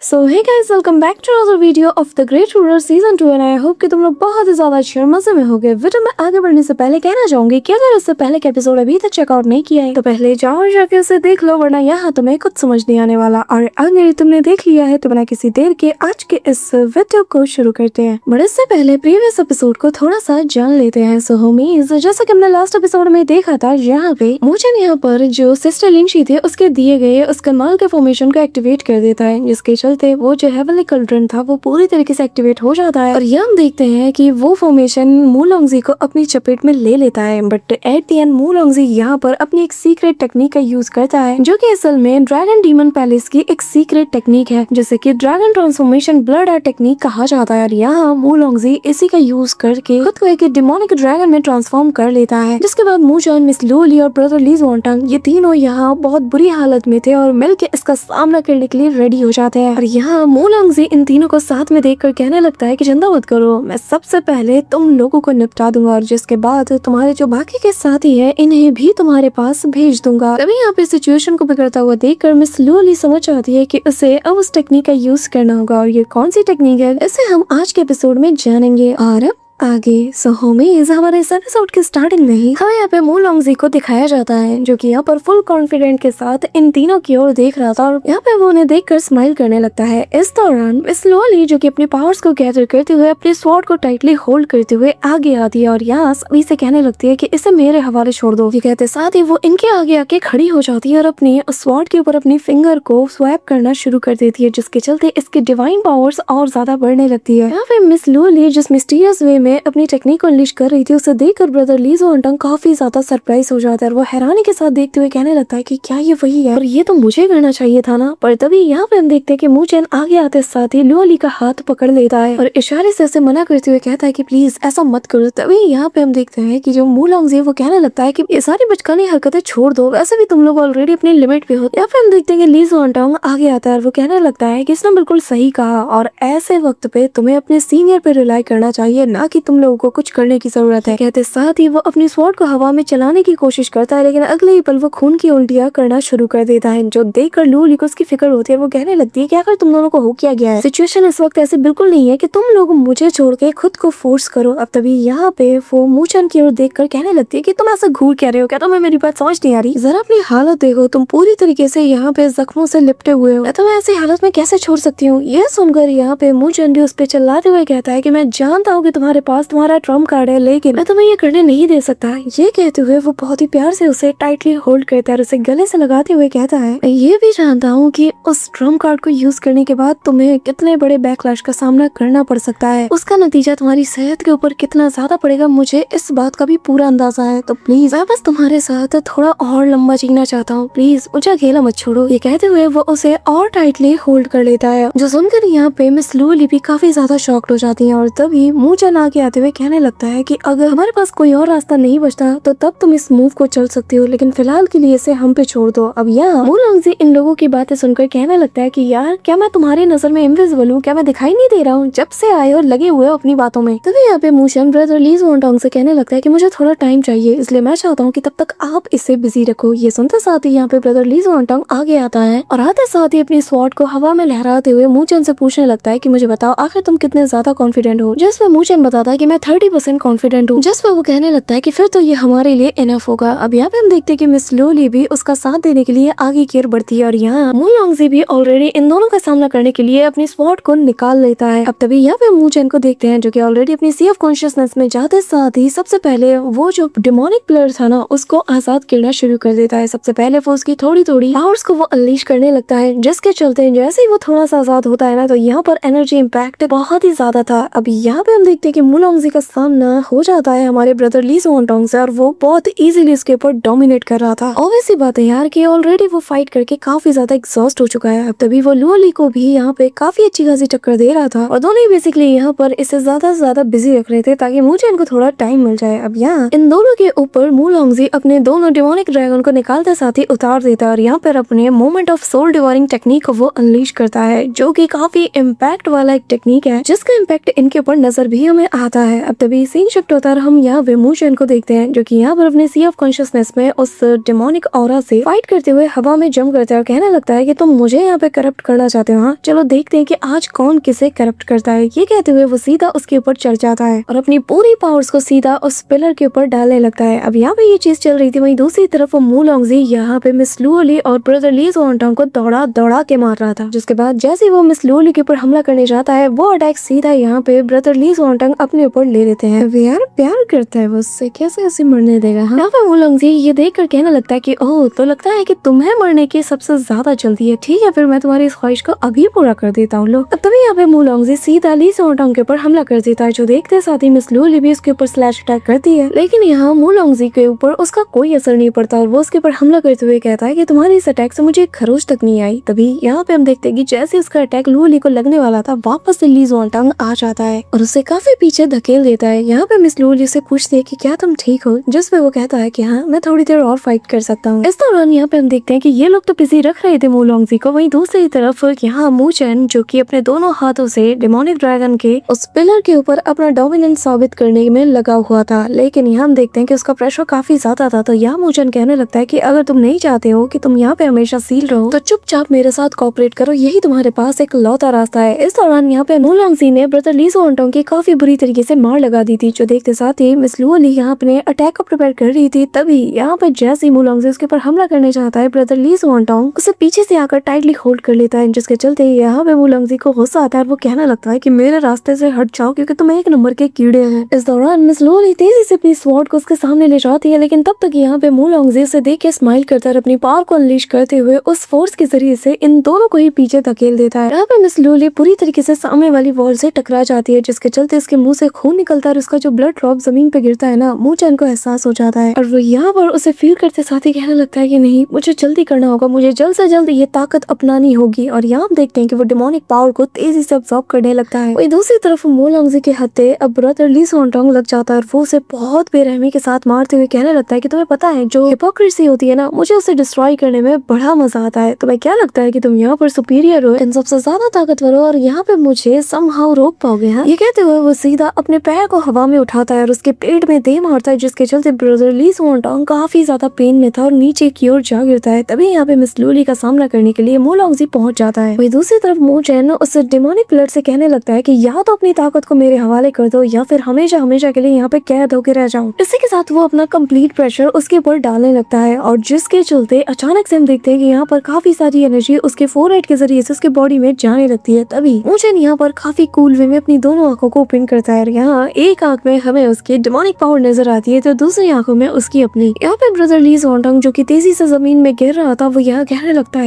So hey guys, welcome back to another video of the great ruler season 2 and I hope कि तुम लोग बहुत ही ज्यादा अच्छे और मजे में होगे। वीडियो में आगे बढ़ने से पहले कहना चाहूंगी कि अगर उससे पहले के एपिसोड अभी तक चेकआउट नहीं किया है तो पहले जाओ और जाके उसे देख लो, वरना यहाँ तुम्हें कुछ समझ नहीं आने वाला। और अगर तुमने देख लिया है तो बिना किसी देर के आज के इस वीडियो को शुरू करते हैं। बट इससे पहले प्रीवियस एपिसोड को थोड़ा सा जान लेते हैं। सो होमीज, जैसा कि हमने लास्ट एपिसोड में देखा था, यहाँ पे मूचन यहाँ पर जो सिस्टर लिंची थे उसके दिए गए उस कमाल के फॉर्मेशन को एक्टिवेट कर देता है, जिसके चलते वो जो हेवनली कल्ड्रन था वो पूरी तरीके से एक्टिवेट हो जाता है। और ये हम देखते हैं कि वो फॉर्मेशन मूलोंगजी को अपनी चपेट में ले लेता है। बट एट द एंड मूलोंगजी यहाँ पर अपनी एक सीक्रेट टेक्निक का यूज करता है, जो कि असल में ड्रैगन डीमन पैलेस की एक सीक्रेट टेक्निक है, जिसे कि dragon transformation blood art technique कहा जाता है। और यहाँ मूलोंगजी इसी का यूज करके खुद को एक डिमोनिक ड्रैगन में ट्रांसफॉर्म कर लेता है। जिसके बाद मूचन, मिस लूली और ब्रदर ली ज़ोंगटांग ये तीनों यहाँ बहुत बुरी हालत में थे और मिलकर इसका सामना करने के लिए रेडी हो जाते हैं। और यहाँ मूलोंगजी इन तीनों को साथ में देखकर कहने लगता है कि चिंता मत करो, मैं सबसे पहले तुम लोगों को निपटा दूंगा और जिसके बाद तुम्हारे जो बाकी के साथी है इन्हें भी तुम्हारे पास भेज दूंगा। तभी यहाँ पे सिचुएशन को बिगड़ता हुआ देखकर मिस लूली समझ जाती है कि उसे अब उस टेक्निक का यूज करना होगा। और ये कौन सी टेक्निक है इसे हम आज के एपिसोड में जानेंगे। और अब आगे सो होमीज, हमारे इस एपिसोड के स्टार्टिंग में ही हमें यहाँ पे मूलोंगजी को दिखाया जाता है, जो कि यहाँ पर फुल कॉन्फिडेंट के साथ इन तीनों की ओर देख रहा था और यहाँ पे वो उन्हें देखकर स्माइल करने लगता है। इस दौरान मिस लूली, जो कि अपने पावर्स को गैदर करते हुए अपने स्वॉर्ड को टाइटली होल्ड करते हुए आगे आती है और यहाँ सभी से कहने लगती है कि इसे मेरे हवाले छोड़ दो। ये कहते साथ ही वो इनके आगे आके खड़ी हो जाती है और अपने स्वॉर्ड के ऊपर अपनी फिंगर को स्वैप करना शुरू कर देती है, जिसके चलते इसकी डिवाइन पावर्स और ज्यादा बढ़ने लगती है। यहाँ पे मिस लूली जिस मिस्टीरियस वे में अपनी टेक्निक को अनलीश कर रही थी उसे देखकर ब्रदर ली ज़ोंगटांग काफी ज्यादा सरप्राइज हो जाता है और वो हैरानी के साथ देखते हुए कहने लगता है कि क्या ये वही है और ये तो मुझे करना चाहिए था ना। पर तभी यहाँ पे हम देखते हैं कि मूचन आगे आते साथ ही लूली का हाथ पकड़ लेता है और इशारे से उसे मना करते हुए कहता है कि प्लीज ऐसा मत करो। तभी यहाँ पे हम देखते हैं कि जो मूलोंगजी वो कहने लगता है कि ये सारी बचकानी हरकतें छोड़ दो, वैसे भी तुम लोग ऑलरेडी अपनी लिमिट पे हो। यहाँ पे हम देखते हैं कि ली ज़ोंगटांग आगे आता है और वो कहने लगता है कि इसने बिल्कुल सही कहा और ऐसे वक्त पे तुम्हें अपने सीनियर पे रिलाई करना चाहिए, ना कि तुम लोगों को कुछ करने की जरूरत है। कहते साथ ही वो अपनी स्वॉर्ड को हवा में चलाने की कोशिश करता है, लेकिन अगले ही पल वो खून की उल्टियां करना शुरू कर देता है, जो देखकर लूली को उसकी फिक्र होती है। वो कहने लगती है कि आखिर तुम दोनों को हो क्या गया है। सिचुएशन इस वक्त ऐसे बिल्कुल नहीं है कि तुम लोग मुझे छोड़ के खुद को फोर्स करो। अब तभी यहाँ पे वो मूचन की ओर देखकर कहने लगती है कि तुम ऐसा घूर क्या रहे हो, क्या तुम्हें मेरी बात समझ नहीं आ रही? जरा अपनी हालत देखो, तुम पूरी तरीके से यहाँ पे जख्मों से लिपटे हुए हो, मैं तुम्हें ऐसी हालत में कैसे छोड़ सकती हूँ? यह सुनकर यहाँ पे मूचन भी उस पे चिल्लाते हुए कहता है कि मैं जानता हूँ कि तुम्हारे पास तुम्हारा ट्रम्प कार्ड है, लेकिन मैं तुम्हें ये करने नहीं दे सकता। ये कहते हुए वो बहुत ही प्यार से उसे टाइटली होल्ड करता है और उसे गले से लगाते हुए कहता है मैं ये भी जानता हूँ कि उस ट्रम्प कार्ड को यूज करने के बाद तुम्हें कितने बड़े बैकलैश का सामना करना पड़ सकता है, उसका नतीजा तुम्हारी सेहत के ऊपर कितना ज्यादा पड़ेगा, मुझे इस बात का भी पूरा अंदाजा है। तो प्लीज मैं बस तुम्हारे साथ थोड़ा और लंबा जीना चाहता हूँ, प्लीज मुझे अकेला मत छोड़ो। ये कहते हुए वो उसे और टाइटली होल्ड कर लेता है, जो सुनकर यहाँ पे मिस लूली भी काफी ज्यादा शॉक्ड हो जाती है। और तभी मूचन आगे आते हुए कहने लगता है कि अगर हमारे पास कोई और रास्ता नहीं बचता तो तब तुम इस मूव को चल सकती हो, लेकिन फिलहाल के लिए इसे हम पे छोड़ दो। अब यहाँ मूलोंगजी इन लोगों की बातें सुनकर कहने लगता है कि यार क्या मैं तुम्हारी नजर में इनविजिबल हूँ? क्या मैं दिखाई नहीं दे रहा हूँ? जब से आए और लगे हुए हो अपनी बातों में। तभी यहाँ पे मूचन ब्रदर ली ज़ोंगटांग से कहने लगता है कि मुझे थोड़ा टाइम चाहिए, इसलिए मैं चाहता हूँ कि तब तक आप इसे बिजी रखो। ये सुनते साथ ही यहाँ पे ब्रदर ली ज़ोंगटांग आगे आता है और आते साथ ही अपनी स्वॉर्ड को हवा में लहराते हुए मूचन से पूछने लगता है कि मुझे बताओ आखिर तुम कितने ज्यादा कॉन्फिडेंट हो? जिस पे मूचन बताता है कि मैं 30% कॉन्फिडेंट हूँ, जिस पे वो कहने लगता है कि फिर तो ये हमारे लिए इनफ होगा। अब यहाँ पे हम देखते हैं कि मिस लूली भी उसका साथ देने के लिए आगे की ओर बढ़ती है और यहाँ मूलोंगजी भी ऑलरेडी इन दोनों का सामना करने के लिए अपनी स्वॉर्ड को निकाल लेता है। अब तभी यहाँ पे मूचन को देखते हैं, जो कि ऑलरेडी अपनी सी ऑफ कॉन्शियसनेस में जाते साथ ही सबसे पहले वो जो डिमोनिक प्लेयर था ना उसको आजाद करना शुरू कर देता है। सबसे पहले वो उसकी थोड़ी थोड़ी पावर्स को वो अनलीश करने लगता है, जिसके चलते जैसे ही वो थोड़ा सा आजाद होता है ना तो यहाँ पर एनर्जी इम्पैक्ट बहुत ही ज्यादा था। अब यहाँ पे हम देखते हैं कि मूलोंगजी का सामना हो जाता है हमारे ब्रदर ली ज़ोंगटांग से और वो बहुत इजीली इसके ऊपर डोमिनेट कर रहा था। ऑब्वियसली बात है यार कि ऑलरेडी वो फाइट करके काफी ज्यादा एग्जॉस्ट हो चुका है। अब तभी वो लूली को भी यहाँ पे काफी अच्छी खासी टक्कर दे रहा था और दोनों ही बेसिकली यहाँ पर इसे ज्यादा से ज्यादा बिजी रख रहे थे ताकि मुझे इनको थोड़ा टाइम मिल जाए। अब यहाँ इन दोनों के ऊपर मूलोंगजी अपने दोनों डिमोनिक ड्रैगन को निकालते साथ ही उतार देता है और यहाँ पर अपने moment of soul devouring technique को वो अनलीश करता है, जो कि काफी इम्पैक्ट वाला एक टेक्निक है, जिसका इम्पैक्ट इनके ऊपर नजर भी हमें आता है। अब तभी सीन शिफ्ट होता है, हम यहाँ पे मूचेन को देखते हैं जो कि यहाँ पर अपने सी ऑफ कॉन्शियसनेस में उस डेमोनिक ऑरा से फाइट करते हुए हवा में जंप करता है और कहने लगता है कि तुम मुझे यहाँ पे करप्ट करना चाहते हो। हाँ चलो देखते हैं कि आज कौन किसे करप्ट करता है। ये कहते हुए वो सीधा उसके ऊपर चढ़ जाता है और अपनी पूरी पावर्स को सीधा उस पिलर के ऊपर डालने लगता है। अब यहाँ पे ये चीज चल रही थी, वहीं दूसरी तरफ वो मू लॉन्गजी यहाँ पे मिस लूली और ब्रदर ली ज़ोंगटांग को दौड़ा दौड़ा के मार रहा था। जिसके बाद जैसे वो मिस लूली के ऊपर हमला करने जाता है, वो अटैक सीधा यहाँ पे ब्रदर ली ज़ोंगटांग अपने ऊपर ले लेते हैं। यार प्यार करता है वो उससे, कैसे ऐसे मरने देगा। हाँ? यहाँ पे मू लॉन्गजी ये देख कर कहने लगता है कि ओह तो लगता है कि तुम्हें मरने की सबसे ज्यादा जल्दी है, ठीक है फिर मैं तुम्हारी इस ख्वाहिश को अभी पूरा कर देता हूँ। लोग तभी यहाँ पे मू लॉन्गजी सीधा ली ज़ोंगटांग के ऊपर हमला कर देता है, जो देखते साथ ही मिस लूली भी उसके ऊपर स्लैश अटैक करती है। लेकिन यहाँ मू लॉन्गजी के ऊपर उसका कोई असर नहीं पड़ता और वो उसके ऊपर हमला करते हुए कहता है कि तुम्हारी इस अटैक से मुझे खरोच तक नहीं आई। तभी यहाँ पे हम देखते हैं कि जैसे उसका अटैक लूली को लगने वाला था, वापस से ली ज़ोंगटांग आ जाता है और उसे काफी पीछे धकेल देता है। यहाँ पे मिस लूली से पूछती है कि क्या तुम ठीक हो, जिस पे वो कहता है कि हाँ मैं थोड़ी देर और फाइट कर सकता हूँ। इस दौरान यहाँ पे हम देखते हैं कि ये लोग तो बिजी रख रहे थे मू लॉन्गजी को, वहीं दूसरी तरफ यहाँ मूचेन जो कि अपने दोनों हाथों से डेमोनिक ड्रैगन के उस पिलर के ऊपर अपना डोमिनेंस साबित करने में लगा हुआ था। लेकिन यहाँ हम देखते हैं कि उसका प्रेशर काफी ज्यादा था, तो यहाँ मूचेन कहने लगता है कि अगर तुम नहीं चाहते हो कि तुम यहाँ पे हमेशा सील रहो तो चुपचाप मेरे साथ कोऑपरेट करो, यही तुम्हारे पास एक लौता रास्ता है। इस दौरान यहाँ पे मू लॉन्गजी ने ब्रदर ली ज़ोंगटांग की काफी बुरी तरीके से मार लगा दी थी, जो देखते साथ ही मिस लूली यहाँ अपने अटैक को प्रिपेयर कर रही थी। तभी यहाँ पे जैसे मू लॉन्गजी उसके ऊपर हमला करने चाहता है, ब्रदर ली ज़ोंगटांग उसे पीछे से आकर टाइटली होल्ड कर लेता है, जिसके चलते यहाँ पे मू लॉन्गजी को गुस्सा आता है। वो कहने लगता है कि मेरे रास्ते से हट जाओ क्योंकि तुम एक नंबर के कीड़े हो। इस दौरान मिस लूली तेजी से अपनी स्वॉर्ड को उसके सामने ले जाती है, लेकिन तब तक यहाँ पे मू लॉन्गजी उसे देख के स्माइल करता है, अपनी पावर को अनलीश करते हुए उस फोर्स के जरिए से इन दोनों को ही पीछे धकेल देता है। यहाँ पे मिस लूली पूरी तरीके से सामने वाली वॉल से टकरा जाती है, जिसके चलते उसके मुंह से खून निकलता है और उसका जो ब्लड ड्रॉप जमीन पे गिरता है ना, मूचेन को एहसास हो जाता है और वो यहाँ पर उसे फील करते साथ ही कहने लगता है कि नहीं मुझे जल्दी करना होगा, मुझे जल्द से जल्द ये ताकत अपनानी होगी। और यहाँ देखते हैं कि वो डेमोनिक पावर को तेजी से अब्सॉर्ब करने लगता है। वहीं दूसरी तरफ मू लॉन्गजी के हत्थे अब ब्रदर ली ज़ोंगटांग लग जाता है और वो उसे बहुत बेरहमी के साथ मारते हुए कहने लगता है कि तुम्हें पता है जो हिपोक्रेसी होती है ना, मुझे उसे डिस्ट्रॉय करने में बड़ा मजा आता है। तुम्हें क्या लगता है कि तुम यहाँ पर सुपीरियर हो, इन सबसे ज्यादा ताकतवर हो और यहाँ पे मुझे समहाउ रोक पाओगे। हाँ? ये कहते हुए वो सीधा अपने पैर को हवा में उठाता है और उसके पेट में दे मारता है, जिसके चलते ब्रदर ली ज़ोंगटांग काफी ज्यादा पेन में था और नीचे की ओर जा गिरता है। तभी यहाँ पे मिस लूली का सामना करने के लिए मू लॉन्गजी पहुंच जाता है। वही दूसरी तरफ मूचेन उस डेमोनिक पिलर से कहने लगता है कि या तो अपनी ताकत को मेरे हवाले कर दो या फिर हमेशा हमेशा के लिए यहाँ पे कैद होकर रह जाओ। इसी के साथ वो अपना कंप्लीट प्रेशर उसके ऊपर डालने लगता है और जिसके चलते अचानक से हम देखते हैं कि यहाँ पर काफी सारी एनर्जी उसके फोरहेड के जरिए से उसके बॉडी में जाने लगती है। तभी मूचेन यहाँ पर काफी कूल वे में अपनी दोनों आंखों को ओपन करता है। यहाँ एक आंख में हमें उसकी डेमोनिक पावर नजर आती है तो दूसरी आंखों में उसकी अपनी। यहाँ पे ब्रदर ली ज़ोंगटांग जो कि तेजी से जमीन में गिर रहा था, वो यह कहने लगता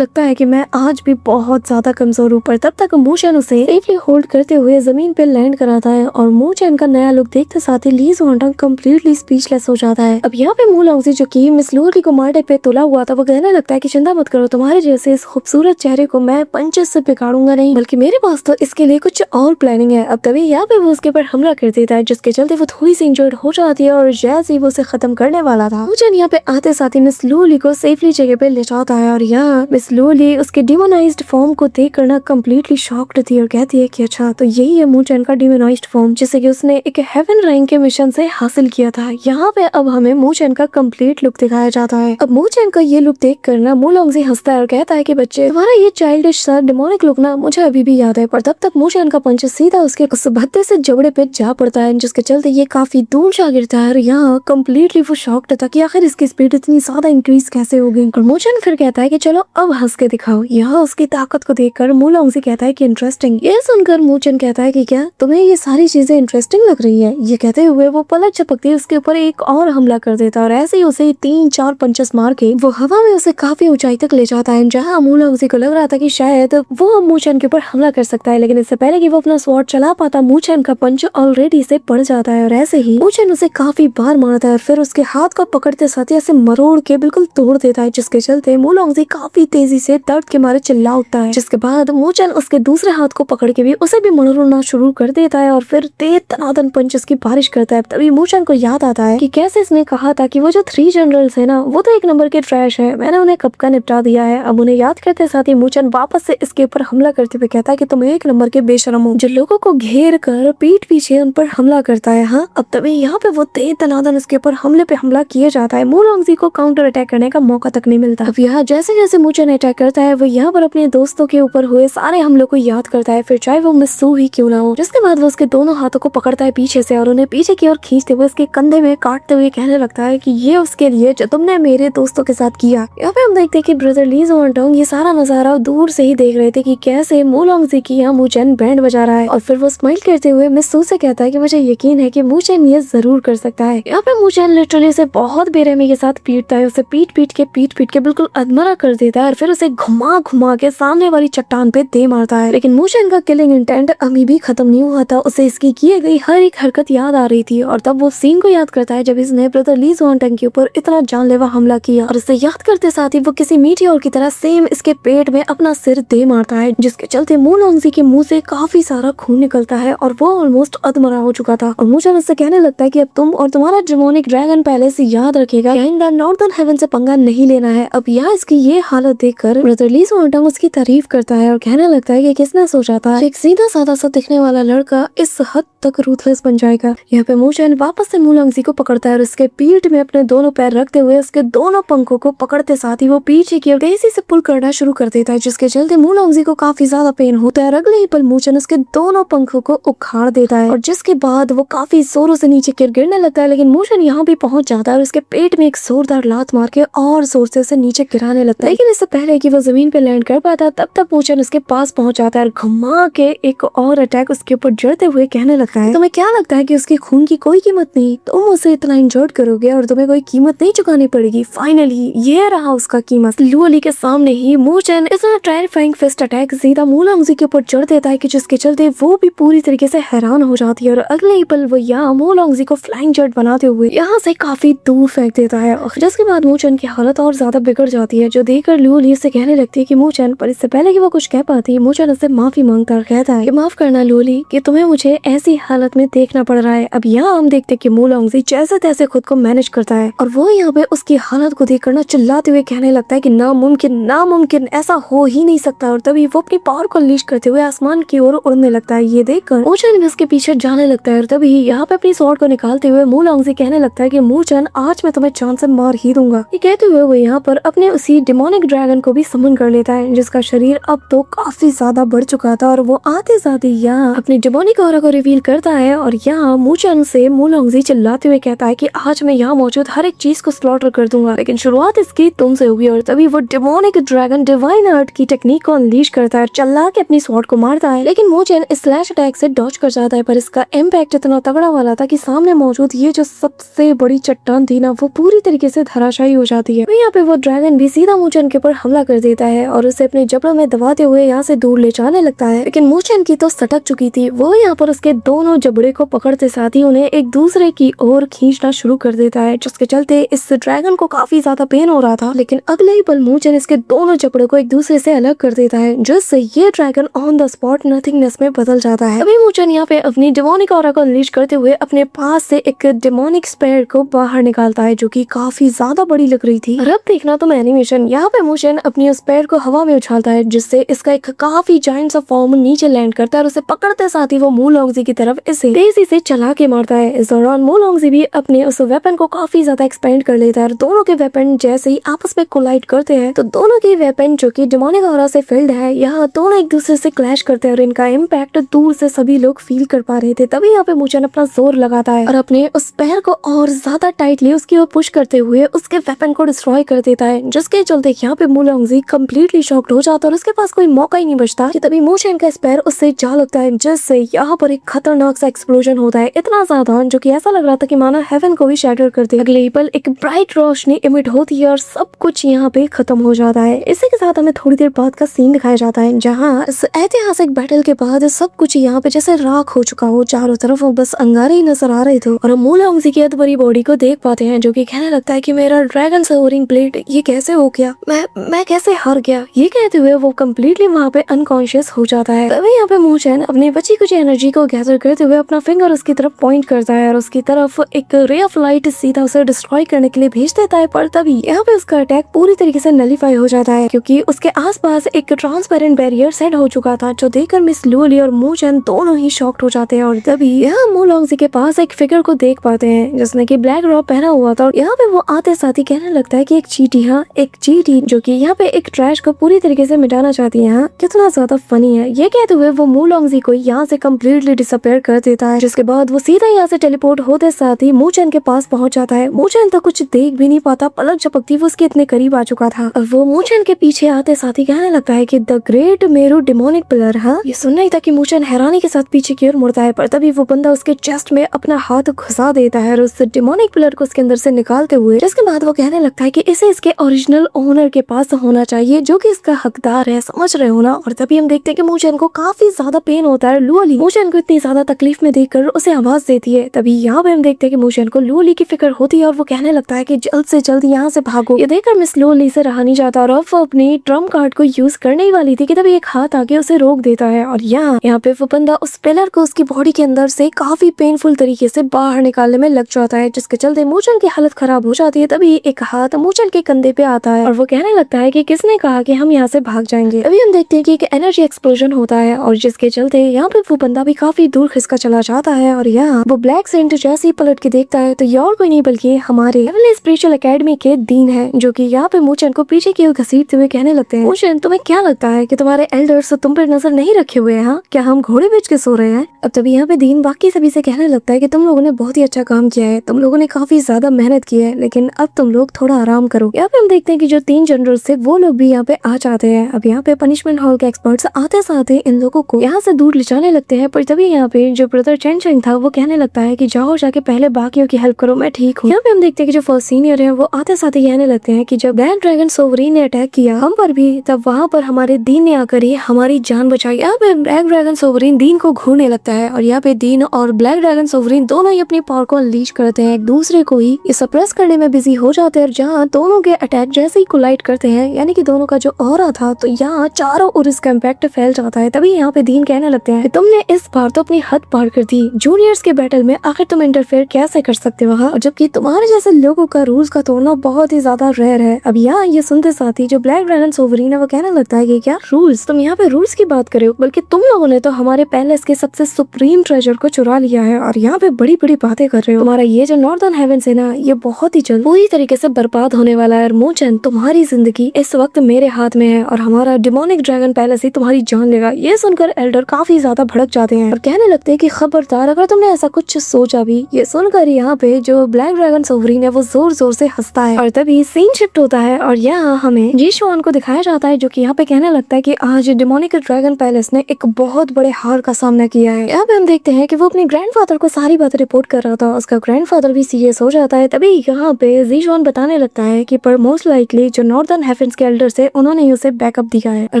है कि मैं आज भी बहुत ज्यादा कमजोर हूँ। पर तब तक मूचेन उसे सेफली होल्ड करते हुए जमीन पे लैंड कराता है और मूचेन का नया लुक देखते साथ ही ली ज़ोंगटांग कम्प्लीटली स्पीचलेस हो जाता है। अब यहाँ पे मू लॉन्गजी जो कि मिस लूली को मारने पे तुला हुआ था, वो कहने लगता है कि चिंता मत करो, तुम्हारे जैसे इस खूबसूरत चेहरे को मैं पंचेस से बिगाड़ूंगा नहीं, बल्कि मेरे पास तो इसके लिए कुछ और प्लानिंग है। अब तभी यहाँ पे वो उसके ऊपर हमला कर देता है, जिसके चलते वो थोड़ी सी इंजर्ड हो जाती है और जैसे ही वो उसे खत्म करने वाला था, मूचेन यहाँ पे आते साथ ही मिस लूली को सेफली जगह पे ले जाता है और यहाँ मिस लूली उसके डिमोनाइज्ड फॉर्म को देख कर ना कम्प्लीटली शॉक्ड थी और कहती है कि अच्छा तो यही है मूचेन का डिमोनाइज्ड फॉर्म, जिसे कि उसने एक हेवन रैंक के मिशन से हासिल किया था। यहाँ पे अब हमें मूचेन का कंप्लीट लुक दिखाया जाता है। अब मूचेन का ये लुक देख कर ना मू लॉन्गजी हंसता है और कहता है कि बच्चे तुम्हारा ये चाइल्डिश सा डेमोनिक लुक ना मुझे अभी भी याद है। पर तब तक मूचेन का पंच सीधा उसके उस भद्दे से जबड़े पे जा पड़ता है, जिसके चलते ये काफी दूर जा गिरता है और यहाँ कम्प्लीटली वो शॉक्ड था कि आखिर इसकी स्पीड इतनी ज्यादा इंक्रीज कैसे हो गई। और मूचेन फिर कहता है कि चलो अब हंस के दिखाओ। यहाँ उसकी ताकत को देखकर मू लॉन्गजी कहता है कि इंटरेस्टिंग। ये सुनकर मूचेन कहता है कि क्या तुम्हें ये सारी चीजें इंटरेस्टिंग लग रही है। ये कहते हुए वो पलक झपकते उसके ऊपर एक और हमला कर देता और ऐसे ही उसे 3-4 पंचेस मार के वो हवा में उसे काफी ऊंचाई तक ले जाता है, जहाँ मू लॉन्गजी को लग रहा था कि शायद वो अब मूचेन के ऊपर हमला कर सकता है। लेकिन इससे पहले कि वो अपना स्वॉर्ड चला पाता, मूचेन का पंच ऑलरेडी से पड़ जाता है और ऐसे ही मूचेन उसे काफी बार मारता है और फिर उसके हाथ को पकड़ते साथ ही ऐसे मरोड़ के बिल्कुल तोड़ देता है, जिसके चलते मू लॉन्गजी काफी तेजी से दर्द के मारे चिल्ला उठता है। जिसके बाद मूचेन उसके दूसरे दूसरे हाथ को पकड़ के भी उसे भी मरोड़ना शुरू कर देता है और फिर तेज तनातन पंचेस की बारिश करता है। तभी मूचन को याद आता है कि कैसे इसने कहा था कि वो जो 3 जनरल्स है ना वो तो 1 नंबर के ट्रैश है, मैंने उन्हें कब का निपटा दिया है। अब उन्हें याद करते साथ ही मूचन वापस से इसके ऊपर हमला करते हुए कहता है कि तुम 1 नंबर के बेशरम हो जो लोगों को घेर कर पीठ पीछे उन पर हमला करता है। हाँ, अब तभी यहाँ पे वो तेज तनातन इसके ऊपर हमले पे हमला किया जाता है। मूलोंगजी को काउंटर अटैक करने का मौका तक नहीं मिलता। अब यहाँ जैसे जैसे मूचन अटैक करता है वो यहाँ पर अपने दोस्तों के ऊपर हुए सारे हमलों को याद करता है, फिर चाहे वो मिस सू ही क्यों ना हो। जिसके बाद वो उसके दोनों हाथों को पकड़ता है पीछे से और उन्हें पीछे की ओर खींचते हुए उसके कंधे में काटते हुए कहने लगता है कि ये उसके लिए जो तुमने मेरे दोस्तों के साथ किया। यहाँ पे हम देखते हैं कि ब्रदर ली ज़ोंगटोंग ये सारा नजारा दूर से ही देख रहे थे कि कैसे मूलोंगजी की यहाँ मूचन बैंड बजा रहा है और फिर वो स्माइल करते हुए मिस सू से कहता है कि मुझे यकीन है कि मूचन ये जरूर कर सकता है। यहाँ पे मूचन लिटरली उसे बहुत बेरहमी के साथ पीटता है, उसे पीट पीट के बिल्कुल अधमरा कर देता है और फिर उसे घुमा घुमा के सामने वाली चट्टान पे दे मारता है। लेकिन मूचन का किलिंग इंटेंट अभी भी खत्म नहीं हुआ था, उसे इसकी किए गई हर एक हरकत याद आ रही थी और तब वो सीन को याद करता है जब इसने ब्रदर ली ज़ोंगटोंग के ऊपर इतना जानलेवा हमला किया और इसे याद करते साथ ही वो किसी मीटियोर की तरह सेम इसके पेट में अपना सिर दे मारता है, जिसके चलते मूलोंगजी के मुंह से काफी सारा खून निकलता है और वो ऑलमोस्ट अधमरा हो चुका था। और मूचन उससे कहने लगता है कि अब तुम और तुम्हारा डेमोनिक ड्रैगन पहले से याद रखेगा कि आइंदा नॉर्दर्न हेवन से पंगा नहीं लेना है। अब यहाँ इसकी ये हालत देखकर ब्रदर ली ज़ोंगटोंग उसकी तारीफ करता है और कहने लगता है कि किसने सोचा था एक सीधा साधा सा दिखने वाला लड़का इस हद तक रूथलेस बन जाएगा। यहाँ पे मूचन वापस से मूलोंगजी को पकड़ता है और उसके पीठ में अपने दोनों पैर रखते हुए उसके दोनों पंखों को पकड़ते साथ ही वो पीछे की ओर तेजी से पुल करना शुरू कर देता है, जिसके चलते मूलोंगजी को काफी ज्यादा पेन होता है। अगले ही पल मूचन उसके दोनों पंखों को उखाड़ देता है और जिसके बाद वो काफी जोरों से नीचे गिरने लगता है। लेकिन मूचन यहाँ भी पहुंच जाता है और उसके पेट में एक जोरदार लात मार के और जोर से उसे नीचे गिराने लगता है। लेकिन इससे पहले कि वो जमीन पे लैंड कर पाता तब तक मूचन उसके पास पहुंच जाता है और घुमा के एक और अटैक उसके ऊपर जड़ते हुए कहने लगता है तुम्हें क्या लगता है कि उसके खून की कोई कीमत नहीं, तुम उसे इतना इंजर्ड करोगे और तुम्हें कोई कीमत नहीं चुकानी पड़ेगी। फाइनली ये रहा उसका कीमत। लू अली के सामने ही मूचन इतना टेरिफाइंग फिस्ट अटैक सीधा मूलोंगजी के ऊपर जड़ देता है कि जिसके चलते वो भी पूरी तरीके से हैरान हो जाती है और अगले ही पल वो यहाँ मूलोंगजी को फ्लाइंग जट बनाते हुए यहाँ से काफी दूर फेंक देता है। जिसके बाद मूचन की हालत और ज्यादा बिगड़ जाती है, जो देखकर लू अली से कहने लगती है कि मूचन, पर इससे पहले कि वो कुछ कह पाती मूचन उससे माफी मांगता और कहता है कि माफ करना लू अली कि तुम्हें मुझे ऐसी हालत में देखना पड़ रहा है। अब यहाँ हम देखते कि मूलोंगजी जैसे तैसे खुद को मैनेज करता है और वो यहाँ पे उसकी हालत को देख कर चिल्लाते हुए कहने लगता है कि नामुमकिन, ऐसा हो ही नहीं सकता। और तभी वो अपनी पावर को अनलीश करते हुए आसमान की ओर उड़ने लगता है। ये देखकर मूचन भी उसके पीछे जाने लगता है और तभी यहाँ पे अपनी स्वॉर्ड को निकालते हुए मूलोंगजी कहने लगता है कि मूचन, आज मैं तुम्हें जान से मार ही दूंगा। ये कहते हुए वो यहाँ पर अपने उसी डेमोनिक ड्रैगन को भी समन कर लेता है, जिसका शरीर अब तो काफी ज्यादा बढ़ चुका था और वो आते साथ ही यहाँ अपनी डेमोनिक ऑरा को रिवील करता है और यहाँ मूचन से मूलोंगजी चिल्लाते हुए कहता है कि आज मैं यहाँ मौजूद हर एक चीज को स्लॉटर कर दूंगा, लेकिन शुरुआत इसकी तुमसे होगी। और तभी वो डेमोनिक ड्रैगन डिवाइन आर्ट की टेक्निक को अनलीश करता है, चिल्ला के अपनी स्वॉर्ड को मारता है। लेकिन मूचन इस स्लैश अटैक से डॉज कर जाता है, पर इसका इम्पैक्ट इतना तगड़ा वाला था कि सामने मौजूद ये जो सबसे बड़ी चट्टान थी ना वो पूरी तरीके से धराशायी हो जाती है। यहाँ पे वो ड्रैगन भी सीधा मूचन के ऊपर हमला कर देता है और उसे अपने जबड़ों में दबाते हुए यहाँ से दूर ले जाने लगता है। लेकिन मूचन की तो सटक चुकी थी, वो यहाँ पर उसके दोनों जबड़े को पकड़ते साथ ही उन्हें एक दूसरे की ओर खींचना शुरू कर देता है, जिसके चलते इस ड्रैगन को काफी ज्यादा पेन हो रहा था। लेकिन अगले ही पल मूचन इसके दोनों जबड़ों को एक दूसरे से अलग कर देता है, जिससे ये dragon on the spot nothingness में बदल जाता है। अभी मूचन यहाँ पे अपनी डेमोनिक ऑरा को अनलीश करते हुए अपने पास से एक डेमोनिक स्पेयर को बाहर निकालता है, जो कि काफी ज्यादा बड़ी लग रही थी। और अब देखना तुम एनिमेशन, यहाँ पे मूचन अपनी उस पैर को हवा में उछालता है, जिससे इसका एक काफी जायंट सा फॉर्म नीचे लैंड करता है और उसे पकड़ते साथ ही वो मूलोंगजी की तरफ इसे तेजी से चला के मारता है। इस दौरान मूलोंगजी भी अपने उस वेपन को काफी ज्यादा एक्सपेंड कर लेता है और दोनों के वेपन जैसे ही आपस में कोलाइड करते हैं तो दोनों के वेपन जो कि डेमोनिक ऑरा से फिल्ड है, यहाँ दोनों एक दूसरे से क्लैश करते हैं और इनका इम्पैक्ट दूर से सभी लोग फील कर पा रहे थे। तभी यहाँ पे मूचन अपना जोर लगाता है और अपने उस पैर को और ज्यादा टाइटली उसकी ओर पुश करते हुए उसके वेपन को डिस्ट्रॉय कर देता है, जिसके चलते यहाँ पे मूलोंगजी कम्प्लीटली शॉक्ड हो जाता है और उसके पास कोई मौका ही नहीं बचता कि तभी मूचन का स्पेयर उससे जा लगता है, जिससे यहाँ पर एक खतरनाक सा एक्सप्लोजन होता है, इतना ज्यादा जो कि ऐसा लग रहा था कि मानो हेवन को भी शैटर कर दे। अगले पल एक ब्राइट रोशनी इमिट होती है और सब कुछ यहाँ पे खत्म हो जाता है। इसी के साथ हमें थोड़ी देर बाद का सीन दिखाया जाता है, जहाँ इस ऐतिहासिक बैटल के बाद सब कुछ यहाँ पे जैसे राख हो चुका हो, चारों तरफ बस अंगारे ही नजर आ रहे थे और मूलोंगजी की अधबरी बॉडी को देख पाते हैं, जो कि कहने लगता है कि मेरा ड्रैगन सवरिंग प्लेट ये कैसे हो गया, मैं कैसे हार गया। ये कहते हुए वो कम्प्लीटली वहाँ पे अनकॉन्शियस अनकॉन्शियस हो जाता है। तभी यहाँ पे मूचेन अपने बची कुछ एनर्जी को गैदर करते हुए अपना फिंगर उसकी तरफ पॉइंट करता है और उसकी तरफ एक रे ऑफ लाइट सीधा उसे डिस्ट्रॉय करने के लिए भेज देता है। पर तभी यहाँ पे उसका अटैक पूरी तरीके से नलीफाई हो जाता है क्योंकि उसके आसपास एक ट्रांसपेरेंट बैरियर सेट हो चुका था, जो देखकर मिस लूली और मूचेन दोनों ही शॉक्ड हो जाते हैं। और तभी यहाँ मूलॉन्गजी के पास एक फिगर को देख पाते हैं जिसने की ब्लैक रॉब पहना हुआ था। और यहाँ पे वो आते साथ ही कहने लगता है कि एक चींटी, हाँ एक चींटी जो कि यहाँ पे एक ट्रैश को पूरी तरीके से मिटाना चाहती है। हाँ कितना ज्यादा फनी है। ये कहते हुए वो मूलॉन्गजी को यहाँ से कम्प्लीटली डिसअपेयर कर देता है, जिसके बाद वो सीधा यहाँ से टेलीपोर्ट होते साथ ही मूचेन के पास पहुंच जाता है। मूचेन तो कुछ देख भी नहीं पाता, पलक झपकती वो उसके इतने करीब आ चुका था। अब वो मूचेन के पीछे आते साथ ही कहने लगता है कि the great Meru demonic pillar. हाँ ये सुनना ही था कि मूचेन हैरानी के साथ पीछे की ओर मुड़ता है, पर तभी वो बंदा उसके चेस्ट में अपना हाथ घुसा देता है और उस डिमोनिक पिलर को उसके अंदर से निकालते हुए, जिसके बाद वो कहने लगता है कि इसे इसके ओरिजिनल ओनर के पास होना चाहिए जो कि इसका हकदार है, समझ रहे हो ना। और तभी हम देखते हैं कि मूचेन को काफी ज्यादा पेन होता है। लूली मूचेन को इतनी ज्यादा तकलीफ में देखकर उसे आवाज देती है। तभी यहाँ पे हम देखते हैं कि मूचेन को लूली की फिक्र होती है और वो कहने लगता है कि जल्द से जल्द यहाँ से भागो। ये देखकर मिस लूली से रहा नहीं जाता और अब वो अपनी ट्रम्प कार्ड को यूज करने ही वाली थी कि तभी एक हाथ आके उसे रोक देता है। और यहाँ पे वो बंदा उस पिलर को उसकी बॉडी के अंदर से काफी पेनफुल तरीके से बाहर निकालने में लग जाता है, जिसके चलते मूचेन की हालत खराब हो जाती है। तभी एक हाथ मूचेन के कंधे पे आता है और वो कहने लगता है कि किसने कहा कि हम यहाँ से भाग जाएंगे। अभी हम देखते हैं कि एक एनर्जी एक्सप्लोजन होता है और जिसके चलते यहाँ पे वो बंदा भी काफी दूर खिसका चला जाता है। और यहाँ वो ब्लैक सेंट जैसे ही पलट के देखता है तो ये और कोई नहीं बल्कि हमारे स्पिरिचुअल एकेडमी के डीन है, जो कि यहाँ पे मूचेन को पीछे की ओर घसीटते हुए कहने लगते हैं, मूचेन तुम्हें क्या लगता है कि तुम्हारे एल्डर्स तुम पर नजर नहीं रखे हुए हैं? हाँ क्या हम घोड़े बेच के सो रहे हैं? अब तभी यहाँ पे डीन बाकी सभी से कहने लगता है कि तुम लोगों ने बहुत ही अच्छा काम किया है, तुम लोगों ने काफी ज्यादा मेहनत की है, लेकिन अब तुम लोग थोड़ा आराम करो। यहाँ पे हम देखते हैं कि जो 3 जनरल्स थे वो लोग भी यहाँ पे आ जाते हैं। अब यहाँ पे पनिशमेंट हॉल के एक्सपर्ट्स आते साथ ही इन लोगों को यहाँ से दूर ले जाने लगते हैं। पर तभी यहाँ पे जो ब्रदर चेन चेंग था वो कहने लगता है कि जाओ जाके पहले बाकियों की हेल्प करो, मैं ठीक हूँ। यहाँ पे हम देखते हैं कि जो फर्स्ट सीनियर है वो आते साथ ही कहने लगते हैं कि जब ब्लैक ड्रैगन सोवरीन ने अटैक किया हम पर भी, तब वहाँ पर हमारे दीन ने आकर ही हमारी जान बचाई। यहाँ पे ब्लैक ड्रैगन सोवरीन दीन को घूरने लगता है और यहाँ पे दीन और ब्लैक ड्रैगन सोवरीन दोनों ही अपनी पावर को अनलीश करते हैं, एक दूसरे को ही सप्रेस करने में बिजी हो जाते हैं। जहाँ दोनों के अटैक जैसे ही कोलाइड करते हैं, यानी कि दोनों का जो ऑरा था, तो यहाँ चारों ओर इसका इम्पैक्ट फैल जाता है। तभी यहाँ पे दीन कहने लगते हैं तुमने इस बार तो अपनी हद पार कर दी, जूनियर्स के बैटल में आखिर तुम इंटरफेयर कैसे कर सकते हो? और जबकि तुम्हारे जैसे लोगों का रूल्स का तोड़ना बहुत ही ज्यादा रेयर है। अब यहाँ ये सुनते साथ ही जो ब्लैक ड्रैगन सोवरीन है वो कहने लगता है कि क्या रूल्स? तुम यहाँ पे रूल्स की बात करे हो, बल्कि तुम लोगों ने तो हमारे पैलेस के सबसे सुप्रीम ट्रेजर को चुरा लिया है और यहाँ पे बड़ी बड़ी बातें कर रहे हो। तुम्हारा ये जो नॉर्दर्न हेवन है ना, ये बहुत ही जल्द पूरी तरीके से बर्बाद होने वाला है। मूचेन तुम्हारी जिंदगी इस वक्त मेरे हाथ में है और हमारा डिमोनिक ड्रैगन पैलेस ही तुम्हारी जान लेगा। ये सुनकर एल्डर काफी ज्यादा भड़क जाते हैं और कहने लगते हैं कि खबरदार अगर तुमने ऐसा कुछ सोचा भी। ये सुनकर यहाँ पे जो ब्लैक ड्रैगन सोवरीन है वो जोर जोर से हंसता है और तभी सीन शिफ्ट होता है और यहाँ हमें जीशुआन को दिखाया जाता है, जो कि यहाँ पे कहने लगता है कि आज डिमोनिक ड्रैगन पैलेस ने एक बहुत बड़े हार का सामना किया है। यहाँ पे हम देखते हैं कि वो अपने ग्रैंडफादर को सारी बातें रिपोर्ट कर रहा था, उसका ग्रैंडफादर भी सीरियस हो जाता है। तभी यहाँ पे जीशुआन बताने लगता है कि पर मोस्ट लाइकली जो नॉर्दर्न हेवंस के एल्डर्स है उन्होंने ही उसे बैकअप दिया है और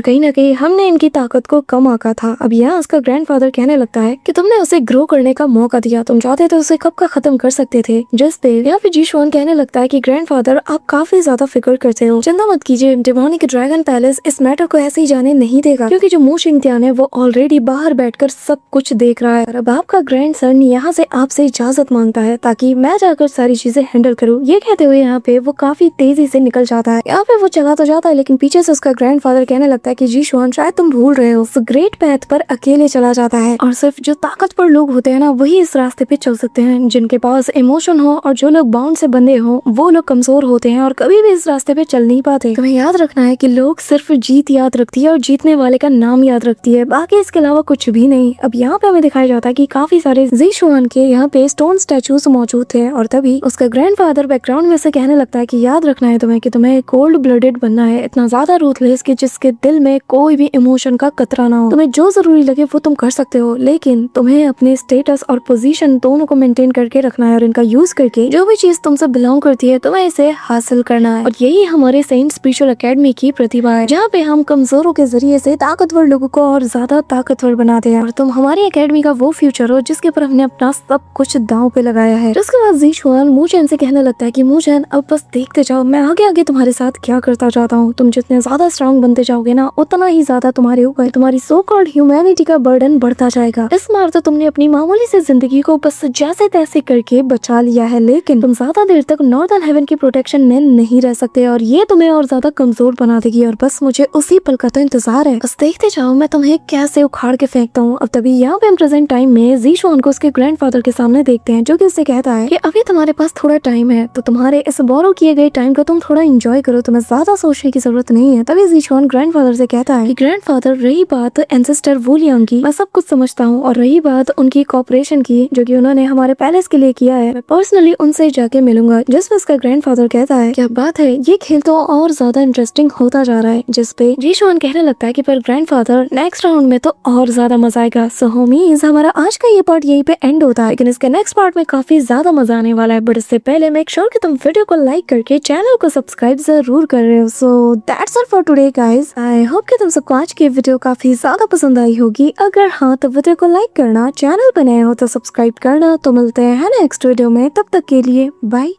कहीं ना कहीं हमने इनकी ताकत को कम आका था। अब यहाँ उसका ग्रैंडफादर कहने लगता है कि तुमने उसे ग्रो करने का मौका दिया, तुम चाहते तो उसे कब का खत्म कर सकते थे। जिस पे यहाँ पे जीशुआन कहने लगता है कि ग्रैंडफादर आप काफी ज्यादा फिक्र करते हो, चिंता मत कीजिए, डिमोनिक ड्रैगन पैलेस इस मैटर को ऐसे ही जाने नहीं देगा क्योंकि जो मू शिंगटियान है वो ऑलरेडी बाहर बैठकर सब कुछ देख रहा है। और अब आपका ग्रैंडसन यहाँ से आपसे इजाजत मांगता है ताकि मैं जाकर सारी चीजें हैंडल करूँ। ये कहते हुए यहाँ पे वो काफी तेजी से निकल जाता है। यहाँ पे वो चला तो जाता है लेकिन पीछे से उसका ग्रैंडफादर कहने लगता है कि जीशुआन शायद तुम भूल रहे हो, उस ग्रेट पैथ पर अकेले चला जाता है और सिर्फ जो ताकतवर लोग होते हैं ना वही इस रास्ते पे चल सकते हैं, जिनके पास इमोशन हो और जो लोग बाउंड से बंधे हो वो लोग कमजोर होते हैं और कभी भी इस रास्ते पे चल नहीं पाते। तुम्हें याद रखना है कि लोग सिर्फ जीत याद रखती है और जीतने वाले का नाम याद रखती है, बाकी इसके अलावा कुछ भी नहीं। अब यहाँ पे हमें दिखाया जाता है कि काफी सारे जीशुआन के यहाँ पे स्टोन स्टैचूज मौजूद थे और तभी उसका ग्रैंडफादर बैकग्राउंड में से कहने लगता है कि याद रखना है तुम्हें कि तुम्हें कोल्ड ब्लडेड बनना है, इतना ज्यादा रूथलेस कि जिसके दिल में कोई भी इमोशन का कतरा ना हो। तुम्हें जो जरूरी लगे वो तुम कर सकते हो, लेकिन तुम्हें अपने स्टेटस और पोजीशन दोनों को मेंटेन करके रखना है और इनका यूज करके जो भी चीज तुमसे बिलोंग करती है तुम्हें इसे हासिल करना है। और यही हमारे सेंट स्पिरिचुअल एकेडमी की प्रतिभा है, जहाँ पे हम कमजोरों के जरिए से ताकतवर लोगों को और ज्यादा ताकतवर बनाते हैं और तुम हमारी एकेडमी का वो फ्यूचर हो जिसके ऊपर हमने अपना सब कुछ दांव पे लगाया है। उसके बाद जीशुआन मूचेन से कहने लगता है कि मूचेन अब बस देखते जाओ, मैं आगे आगे तुम्हारे साथ क्या करता जाता हूँ। तुम जितने ज्यादा स्ट्रांग बनते जाओगे ना उतना ही ज्यादा तुम्हारे ऊपर तुम्हारी सो कॉल्ड ह्यूमैनिटी का बर्डन बढ़ता जाएगा। इस बार तो तुमने अपनी मामूली से जिंदगी को बस जैसे तैसे करके बचा लिया है, लेकिन तुम ज्यादा देर तक नॉर्दर्न हेवन की प्रोटेक्शन में नहीं रह सकते और ये तुम्हें और ज्यादा कमजोर बना देगी। और बस मुझे उसी पल का तो इंतजार है, बस देखते जाओ मैं तुम्हें कैसे उखाड़ के फेंकता हूँ। अब तभी यहाँ पे हम प्रेजेंट टाइम में ज़ीशुआन को उसके ग्रैंडफादर के सामने देखते हैं, जो कि उससे कहता है कि अभी तुम्हारे पास थोड़ा टाइम है, तो तुम्हारे इस बोरो किए गए टाइम को तुम थोड़ा एंजॉय करो, तुम्हें ज्यादा सोचने की जरूरत नहीं है। तभी ज़ीशुआन ग्रैंडफादर से कहता है कि ग्रैंडफादर, रही बात एंसेस्टर वुलियांग की, मैं सब कुछ समझता हूँ, और रही बात उनकी कॉपरेशन की जो कि उन्होंने हमारे पैलेस के लिए किया है, मैं पर्सनली उनसे जाके मिलूंगा। जिसपे उसका ग्रैंडफादर कहता है क्या बात है, ये खेल तो और ज्यादा इंटरेस्टिंग होता जा रहा है। जिसपे ज़ीशुआन कहने लगता है कि पर ग्रैंडफादर नेक्स्ट राउंड में तो और ज्यादा मजा आएगा। सो होमीज, हमारा आज का ये पार्ट यहीं पे एंड होता है, लेकिन इसके नेक्स्ट पार्ट में काफी ज्यादा मजा आने वाला है। बट इससे पहले मेक श्योर कि तुम वीडियो को लाइक करके चैनल को सब्सक्राइब जरूर कर रहे हो। So that's all for today guys. I hope कि तुम सबको आज की वीडियो काफी ज्यादा पसंद आई होगी। अगर हाँ तो वीडियो को लाइक करना, चैनल पर नए हो तो सब्सक्राइब करना। तो मिलते हैं नेक्स्ट वीडियो में, तब तक के लिए बाय।